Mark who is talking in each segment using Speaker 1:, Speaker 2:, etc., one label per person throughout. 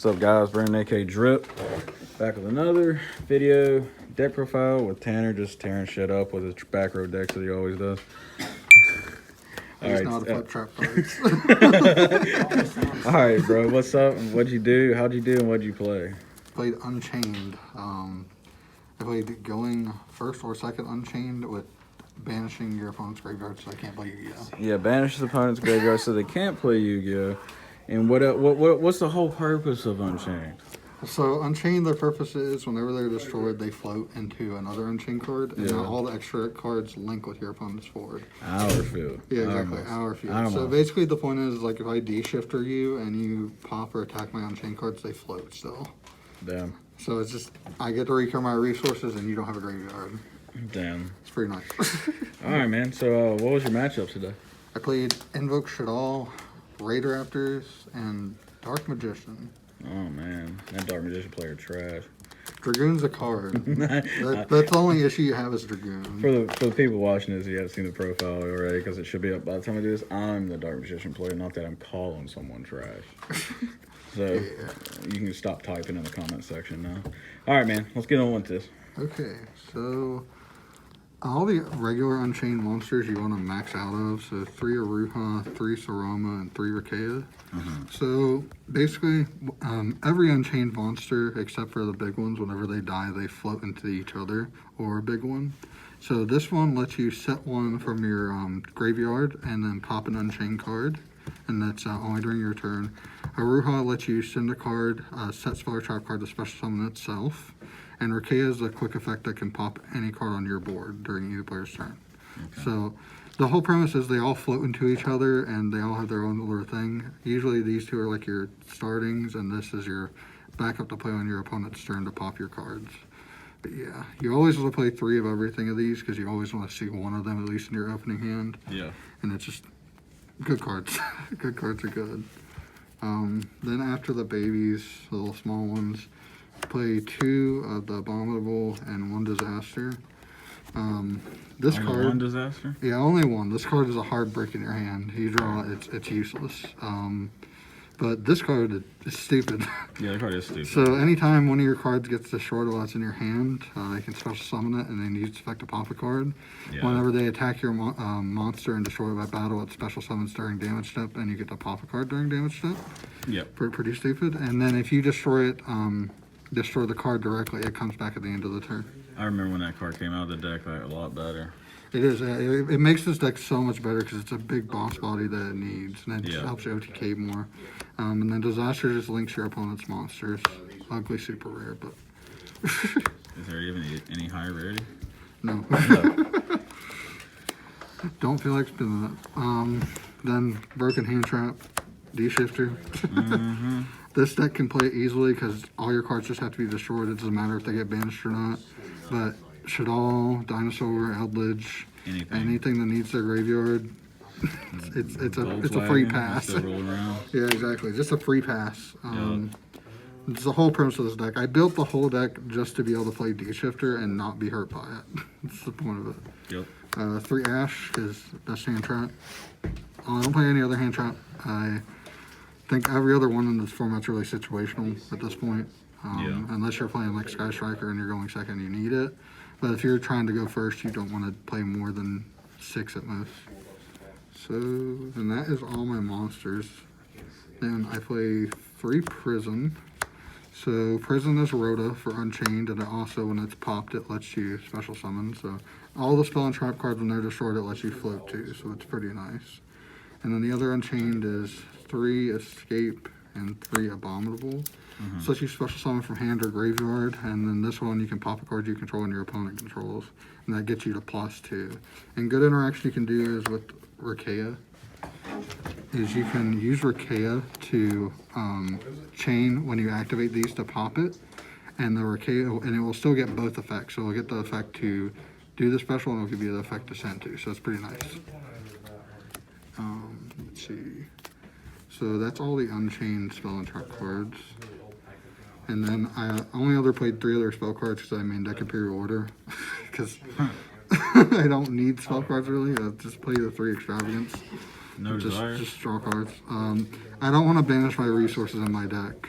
Speaker 1: What's up, guys? Brandon, aka Drip, back with another video deck profile with Tanner just tearing shit up with his back row decks that he always does.
Speaker 2: He's not a flip trap cards.
Speaker 1: All right, bro. What's up? What'd you do? How'd you do? And what'd you play?
Speaker 2: Played Unchained. I played going first or second Unchained with banishing your opponent's graveyard so they can't play Yu-Gi-Oh.
Speaker 1: Yeah, banish the opponent's graveyard so they can't play Yu-Gi-Oh. And what's the whole purpose of Unchained?
Speaker 2: So Unchained, their purpose is whenever they're destroyed, they float into another Unchained card, and now all the extra cards link with your opponent's forward.
Speaker 1: Our field.
Speaker 2: Yeah, exactly. Our field. So basically, the point is, like, if I D-shifter you and you pop or attack my Unchained cards, they float still.
Speaker 1: Damn.
Speaker 2: So it's just, I get to recur my resources, and you don't have a graveyard.
Speaker 1: Damn.
Speaker 2: It's pretty nice.
Speaker 1: All right, man. So what was your matchup today?
Speaker 2: I played Invoke Shadal, Raid Raptors, and Dark Magician.
Speaker 1: Oh, man. That Dark Magician player trash.
Speaker 2: Dragoon's a card. That's the only issue you have is Dragoon.
Speaker 1: For the people watching this, you haven't seen the profile already because it should be up by the time I do this. I'm the Dark Magician player, not that I'm calling someone trash. So you can stop typing in the comment section now. All right, man. Let's get on with this.
Speaker 2: Okay, so all the regular Unchained monsters you want to max out of. So 3 Aruha, 3 Sarama, and 3 Rakea. So basically, every Unchained monster, except for the big ones, whenever they die, they float into each other or a big one. So this one lets you set one from your graveyard and then pop an Unchained card. And that's only during your turn. Aruha lets you send a card, set spell or trap card to special summon itself. And Rakea is a quick effect that can pop any card on your board during either player's turn. Okay. So the whole premise is they all float into each other and they all have their own little thing. Usually these two are like your startings and this is your backup to play on your opponent's turn to pop your cards. But yeah, you always want to play 3 of everything of these because you always want to see one of them at least in your opening hand. Yeah. And it's just good cards. Good cards are good. Then after the babies, the little small ones, play 2 of the Abominable and 1 Disaster. This
Speaker 1: only
Speaker 2: card,
Speaker 1: 1 Disaster?
Speaker 2: Yeah, only 1. This card is a hard brick in your hand. You draw it, it's useless. But this card is stupid.
Speaker 1: Yeah, the card is stupid.
Speaker 2: So anytime one of your cards gets destroyed while it's in your hand, you can special summon it and then use its effect to pop a card. Yeah. Whenever they attack your monster and destroy it by battle, it special summons during damage step, and you get to pop a card during damage step. Yep. Pretty stupid. And then if you destroy it, destroy the card directly, it comes back at the end of the turn.
Speaker 1: I remember when that card came out of the deck, like, a lot better.
Speaker 2: It is. It makes this deck so much better because it's a big boss body that it needs, and it just helps you OTK more. And then Disaster just links your opponent's monsters. Ugly, super rare, but...
Speaker 1: Is there even any higher rarity?
Speaker 2: No. Don't feel like spinning it. Then Broken Hand Trap, D-Shifter. This deck can play easily because all your cards just have to be destroyed. It doesn't matter if they get banished or not. But Shadal, Dinosaur, Eldridge, anything that needs their graveyard, it's a free pass. Yeah, exactly. Just a free pass. It's the whole premise of this deck. I built the whole deck just to be able to play D-Shifter and not be hurt by it. That's the point of it. Yep. 3 Ash is best hand trap. I don't play any other hand trap. I think every other one in this format's really situational at this point. Unless you're playing like Sky Striker and you're going second, you need it. But if you're trying to go first, you don't want to play more than 6 at most. So, and that is all my monsters. Then I play 3 Prison. So Prison is Rhoda for Unchained, and it also, when it's popped, it lets you special summon. So all the spell and trap cards, when they're destroyed, it lets you float too. So it's pretty nice. And then the other Unchained is 3 Escape and 3 Abominable. So you special summon from hand or graveyard, and then this one you can pop a card you control and your opponent controls, and that gets you to +2. And good interaction you can do is with Rakea, is you can use Rakea to chain when you activate these to pop it, and the Rakea, and it will still get both effects. So it'll get the effect to do the special, and it'll give you the effect to send to. So it's pretty nice. Let's see. So that's all the Unchained spell and trap cards. And then I only played 3 other spell cards because I made deck Imperial Order. Because I don't need spell cards really. I just play the 3 Extravagance.
Speaker 1: No desire.
Speaker 2: Just draw cards. I don't want to banish my resources in my deck.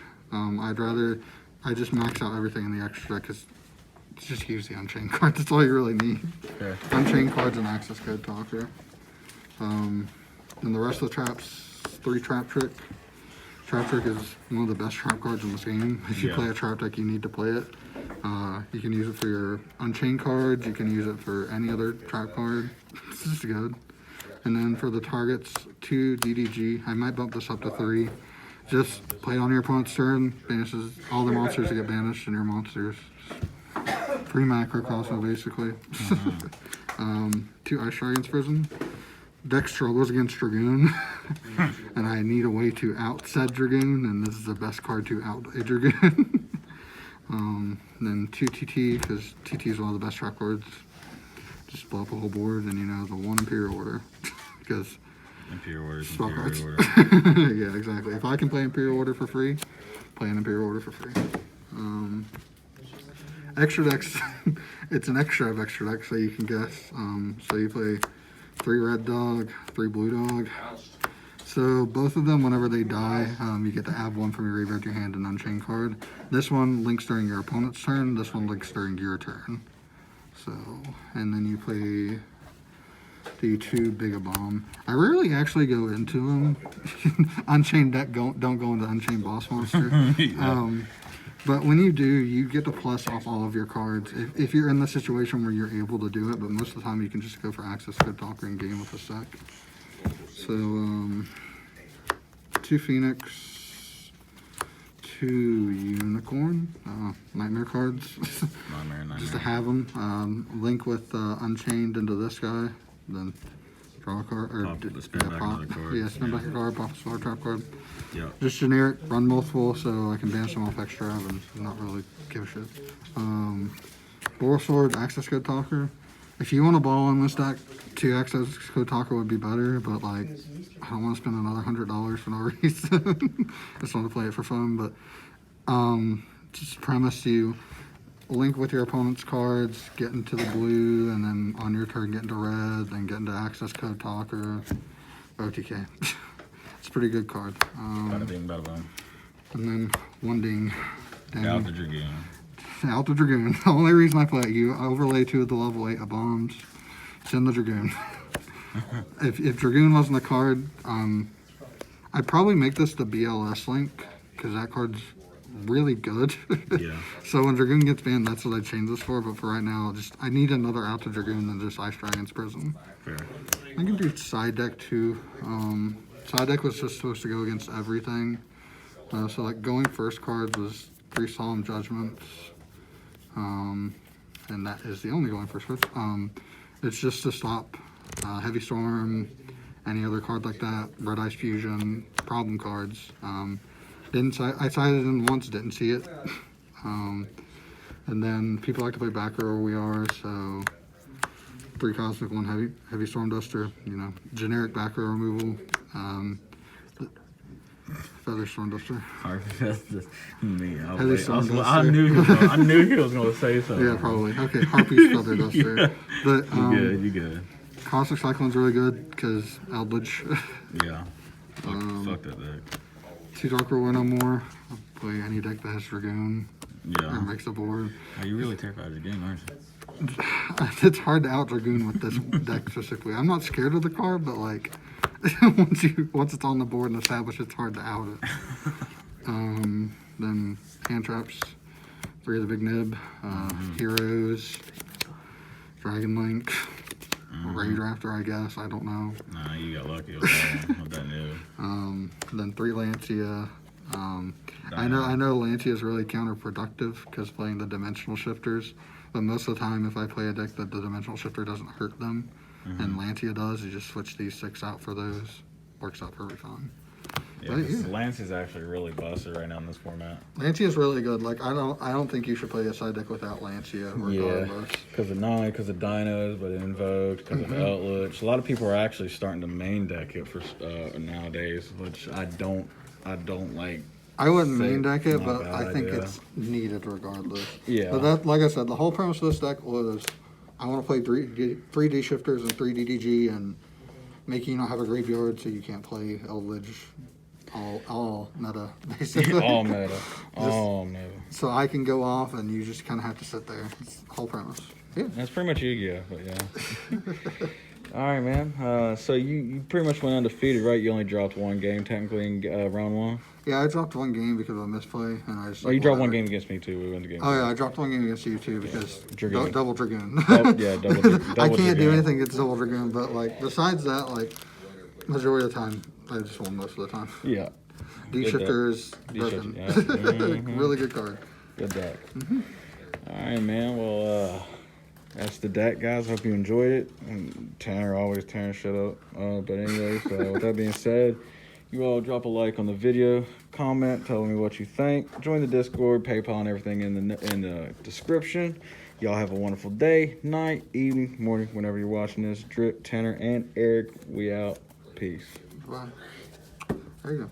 Speaker 2: I just max out everything in the extra deck because just use the Unchained card. That's all you really need.
Speaker 1: Okay.
Speaker 2: Unchained cards and access code talker. And the rest of the traps, 3 trap trick. Trap trick is one of the best trap cards in this game. If you play a trap deck, you need to play it. You can use it for your Unchained cards. You can use it for any other trap card. It's just good. And then for the targets, 2 DDG. I might bump this up to 3. Just play it on your opponent's turn. Banishes all the monsters that get banished and your monsters. Free macro crossbow, basically. 2 Ice Dragon's Prison. Deck struggles against Dragoon, and I need a way to out said Dragoon, and this is the best card to out a Dragoon. Then 2 TT, because TT is one of the best trap cards. Just blow up a whole board, and the 1 Imperial Order, because
Speaker 1: Imperial Order is
Speaker 2: spell
Speaker 1: Imperial
Speaker 2: cards.
Speaker 1: Order.
Speaker 2: Yeah, exactly. If I can play Imperial Order for free, play an Imperial Order for free. Extra decks, it's an extra of extra decks, so you can guess. So you play 3 red dog, 3 blue dog. So both of them, whenever they die, you get to add 1 from your graveyard to your hand, an Unchained card. This one links during your opponent's turn. This one links during your turn. So, and then you play the 2 Big Bomb. I rarely actually go into them. Unchained deck don't go into Unchained Boss Monster. But when you do, you get to plus off all of your cards. If you're in the situation where you're able to do it, but most of the time you can just go for access code talker and game with the deck. So, 2 Phoenix, 2 Unicorn, Nightmare cards.
Speaker 1: Nightmare.
Speaker 2: Just to have them. Link with Unchained into this guy, then draw a card. Or
Speaker 1: spin back another card.
Speaker 2: Yeah, spin back a card, pop a Solar Trap card.
Speaker 1: Yeah.
Speaker 2: Just generic, run multiple, so I can banish them off extra and not really give a shit. Boar Sword, access code talker. If you want to ball in this deck, 2 access code talker would be better, but like, I don't want to spend another $100 for no reason. Just want to play it for fun, but just premise you link with your opponent's cards, get into the blue, and then on your turn get into red, then get into access code talker, OTK. It's a pretty good card.
Speaker 1: Bada bing, bada boom.
Speaker 2: And then 1 ding.
Speaker 1: Out the Dragoon.
Speaker 2: Out the Dragoon. The only reason I play it, you overlay 2 of the level 8 of bombs, send the Dragoon. if Dragoon wasn't a card, I'd probably make this the BLS link, because that card's really good.
Speaker 1: Yeah.
Speaker 2: So when Dragoon gets banned, that's what I change this for, but for right now, I need another out to Dragoon than just Ice Dragon's Prison.
Speaker 1: Fair.
Speaker 2: I can do side deck too. Side deck was just supposed to go against everything. So like going first cards was 3 Solemn Judgments. And that is the only going first card. It's just to stop Heavy Storm, any other card like that, Red Ice Fusion, problem cards. I sided in once, didn't see it. And then people like to play back row where we are, so 3 Cosmic, 1 Heavy Storm Duster, generic back row removal. Feather Storm Duster.
Speaker 1: Me.
Speaker 2: I
Speaker 1: knew he was gonna say something.
Speaker 2: Yeah, probably. Okay, Harpy's Feather Duster.
Speaker 1: Yeah.
Speaker 2: But,
Speaker 1: You good.
Speaker 2: Cosmic Cyclone's really good because Eldritch.
Speaker 1: Yeah. Fuck that deck.
Speaker 2: 2 Dark Row No More. I'll play any deck that has Dragoon.
Speaker 1: Yeah.
Speaker 2: Or makes a board.
Speaker 1: Are you really terrified of the game, aren't you?
Speaker 2: It's hard to out Dragoon with this deck specifically. I'm not scared of the card, but like once it's on the board and established, it's hard to out it. Then hand traps, 3 of the Big Nib, Heroes, Dragon Link, Raid Raptor, I guess. I don't know.
Speaker 1: Nah, you got lucky with that new.
Speaker 2: Then 3 Lancia. I know Lancia is really counterproductive because playing the dimensional shifters, but most of the time if I play a deck that the dimensional shifter doesn't hurt them, and Lancia does, you just switch these 6 out for those. Works out perfectly fine.
Speaker 1: Yeah, Lance is actually really busted right now in this format.
Speaker 2: Lancia is really good. Like I don't think you should play a side deck without Lancia regardless.
Speaker 1: Because of Nine, because of Dinos, but Invoked, because of Eldritch. A lot of people are actually starting to main deck it for nowadays, which I don't like.
Speaker 2: I wouldn't main deck it,
Speaker 1: Not a
Speaker 2: but
Speaker 1: bad
Speaker 2: I think
Speaker 1: idea.
Speaker 2: it's needed regardless.
Speaker 1: Yeah.
Speaker 2: But that, like I said, the whole premise of this deck was I want to play 3 D shifters and 3 DDG and make you not have a graveyard so you can't play Eldritch all meta, basically.
Speaker 1: All meta. All meta.
Speaker 2: So I can go off, and you just kind of have to sit there. It's the whole premise. Yeah.
Speaker 1: That's pretty much Yu-Gi-Oh, but yeah. All right, man. So you pretty much went undefeated, right? You only dropped one game technically in round one.
Speaker 2: Yeah, I dropped one game because of a misplay, and I just.
Speaker 1: Oh, you dropped one game against me too. We won the game.
Speaker 2: Oh yeah, I dropped one game against you too because
Speaker 1: Dragoon.
Speaker 2: double Dragoon.
Speaker 1: Double
Speaker 2: I can't do
Speaker 1: Dragoon.
Speaker 2: anything against double Dragoon, but like besides that, like majority of the time, I just won most of the time.
Speaker 1: Yeah.
Speaker 2: D Shifter is broken.
Speaker 1: Yeah. Mm-hmm.
Speaker 2: Really good card.
Speaker 1: Good deck. All right, man. Well, that's the deck, guys. Hope you enjoyed it. And Tanner always tearing shit up. But anyways, with that being said, you all drop a like on the video, comment, tell me what you think. Join the Discord, PayPal, and everything in the description. Y'all have a wonderful day, night, evening, morning, whenever you're watching this. Drip, Tanner, and Eric, we out. Peace.
Speaker 2: Bye. There you go.